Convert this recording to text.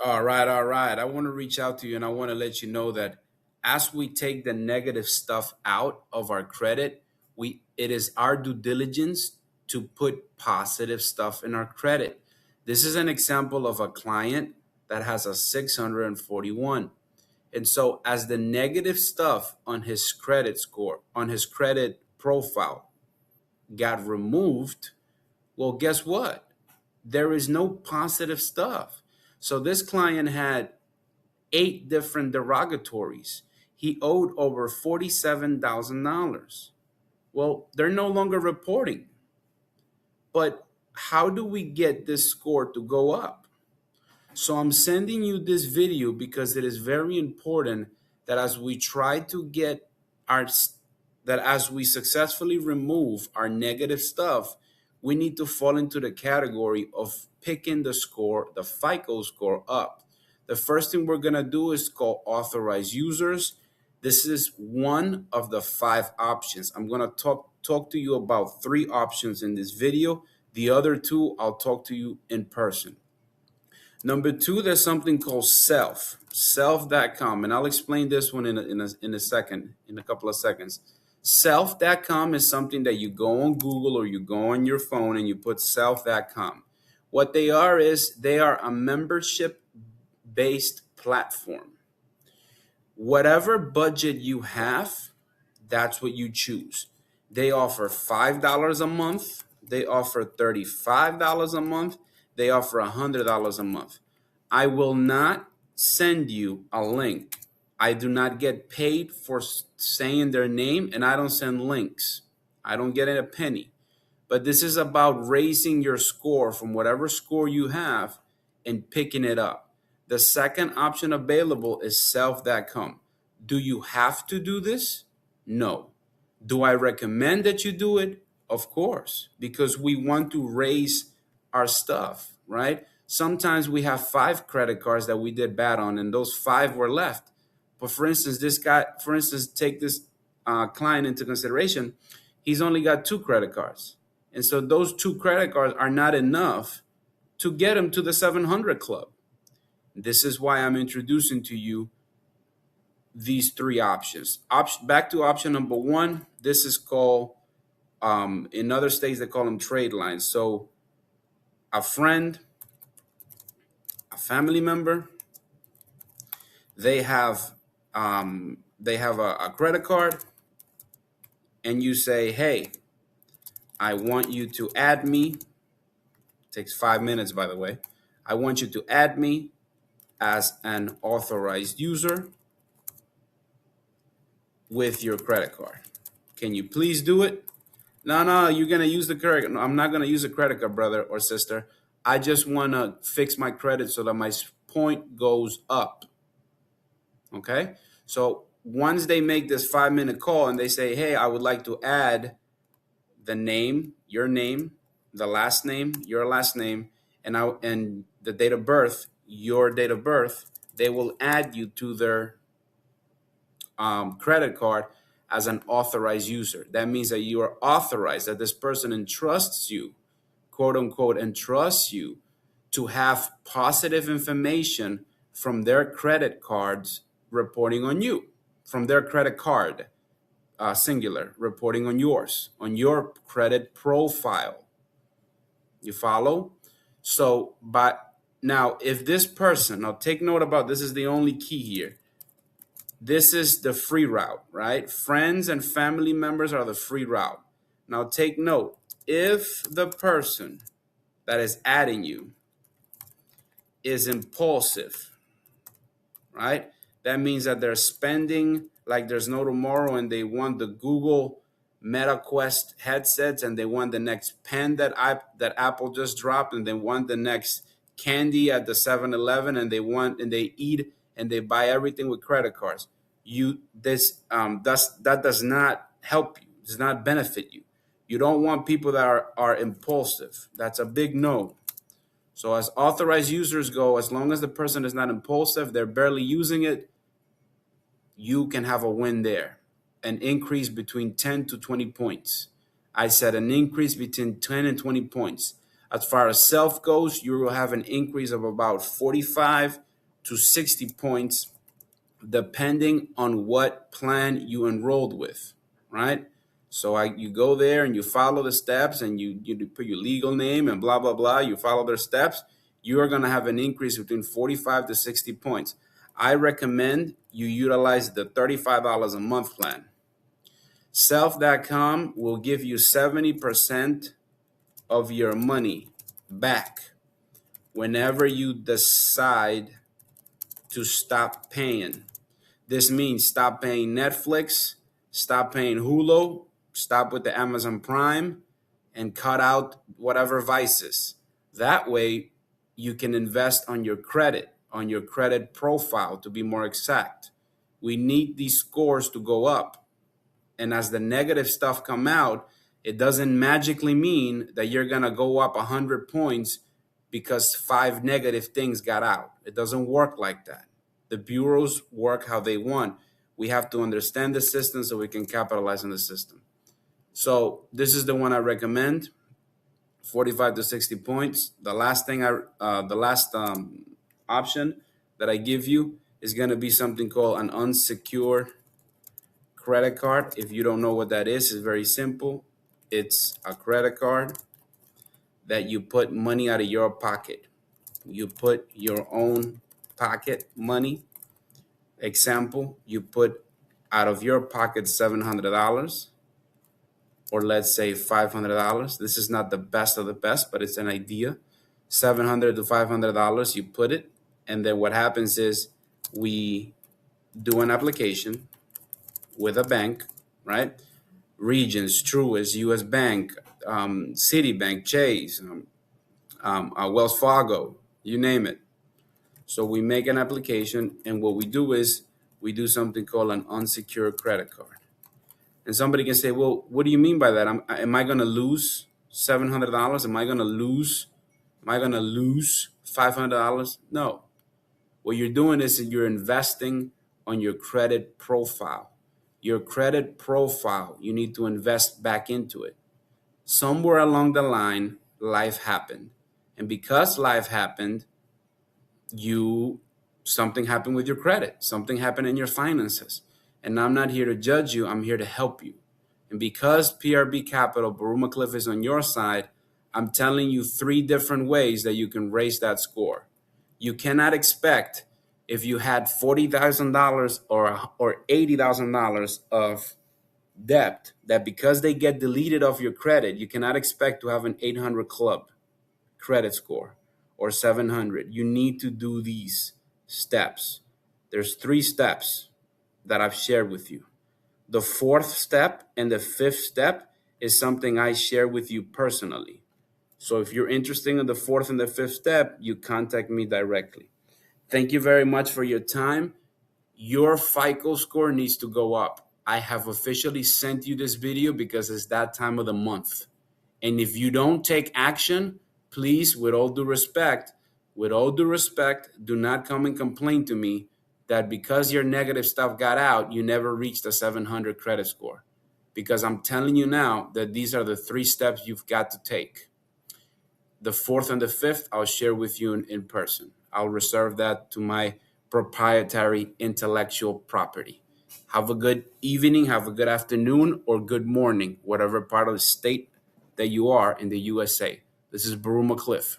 All right, all right. I want to reach out to you and I want to let you know that as we take the negative stuff out of our credit, it is our due diligence to put positive stuff in our credit. This is an example of a client that has a 641. And so as the negative stuff on his credit score, on his credit profile got removed, well, guess what? There is no positive stuff. So this client had 8 different derogatories. He owed over $47,000. Well, they're no longer reporting. But how do we get this score to go up? So I'm sending you this video because it is very important that as we try to get our that as we successfully remove our negative stuff, we need to fall into the category of picking the score, the FICO score up. The first thing we're going to do is call authorized users. This is one of the 5 options. I'm going to talk to you about 3 options in this video. The other 2 I'll talk to you in person. Number 2, there's something called self.com, and I'll explain this one in a second, in a couple of seconds. Self.com is something that you go on Google or you go on your phone and you put self.com. What they are is they are a membership-based platform. Whatever budget you have, that's what you choose. They offer $5 a month. They offer $35 a month. They offer $100 a month. I will not send you a link. I do not get paid for saying their name, and I don't send links. I don't get a penny. But this is about raising your score from whatever score you have and picking it up. The second option available is self.com. Do you have to do this? No. Do I recommend that you do it? Of course, because we want to raise our stuff, right? Sometimes we have 5 credit cards that we did bad on, and those 5 were left. But for instance, take this client into consideration. He's only got 2 credit cards. And so those 2 credit cards are not enough to get him to the 700 club. This is why I'm introducing to you these 3 options. Back to option number 1. This is called, in other states, they call them trade lines. So a friend, a family member, they have a credit card, and you say, hey, I want you to add me. It takes 5 minutes, by the way. I want you to add me as an authorized user with your credit card. Can you please do it? No, you're going to use the credit. No, I'm not going to use a credit card, brother or sister. I just want to fix my credit so that my point goes up. Okay? So once they make this 5-minute call and they say, hey, I would like to add the name, your name, the last name, your last name, and the date of birth, your date of birth, they will add you to their credit card as an authorized user. That means that you are authorized, that this person entrusts you, quote unquote, entrusts you to have positive information from their credit cards reporting on you, from their credit card, singular, reporting on yours, on your credit profile. You follow? So, but now if this person, now take note about this, is the only key here. This is the free route, right? Friends and family members are the free route. Now take note, if the person that is adding you is impulsive, right? That means that they're spending like there's no tomorrow, and they want the Google Meta Quest headsets, and they want the next pen that Apple just dropped, and they want the next candy at the 7-Eleven, and they eat and they buy everything with credit cards. That does not help you. Does not benefit you. You don't want people that are impulsive. That's a big no. So as authorized users go, as long as the person is not impulsive, they're barely using it, you can have a win there. An increase between 10 to 20 points. I said an increase between 10 and 20 points. As far as self goes, you will have an increase of about 45 to 60 points depending on what plan you enrolled with, right? So you go there and you follow the steps, and you put your legal name and blah, blah, blah. You follow their steps. You are going to have an increase between 45 to 60 points. I recommend you utilize the $35 a month plan. Self.com will give you 70% of your money back whenever you decide to stop paying. This means stop paying Netflix, stop paying Hulu, stop with the Amazon Prime, and cut out whatever vices. That way, you can invest on your credit profile, to be more exact. We need these scores to go up. And as the negative stuff come out, it doesn't magically mean that you're going to go up 100 points because 5 negative things got out. It doesn't work like that. The bureaus work how they want. We have to understand the system so we can capitalize on the system. So this is the one I recommend, 45 to 60 points. The last option that I give you is going to be something called an unsecured credit card. If you don't know what that is, it's very simple. It's a credit card that you put money out of your pocket. You put your own pocket money. Example, you put out of your pocket $700, or let's say $500. This is not the best of the best, but it's an idea. $700 to $500, you put it, and then what happens is we do an application with a bank, right? Regions, Truist, U.S. Bank, Citibank, Chase, Wells Fargo, you name it. So we make an application, and what we do is we do something called an unsecured credit card. And somebody can say, well, what do you mean by that? Am I going to lose $700? Am I going to lose $500? No. What you're doing is you're investing on your credit profile. Your credit profile, you need to invest back into it. Somewhere along the line, life happened. And because life happened, something happened with your credit, something happened in your finances. And I'm not here to judge you, I'm here to help you. And because PRB Capital, Baruma Cliff is on your side, I'm telling you 3 different ways that you can raise that score. You cannot expect, if you had $40,000 or $80,000 of debt, that because they get deleted off your credit, you cannot expect to have an 800 club credit score or 700. You need to do these steps. There's 3 steps that I've shared with you. The 4th step and the 5th step is something I share with you personally. So if you're interested in the 4th and the 5th step, you contact me directly. Thank you very much for your time. Your FICO score needs to go up. I have officially sent you this video because it's that time of the month. And if you don't take action, please, with all due respect, do not come and complain to me that because your negative stuff got out, you never reached a 700 credit score. Because I'm telling you now that these are the 3 steps you've got to take. The 4th and the 5th, I'll share with you in person. I'll reserve that to my proprietary intellectual property. Have a good evening, have a good afternoon, or good morning, whatever part of the state that you are in the USA. This is Baruma Cliff.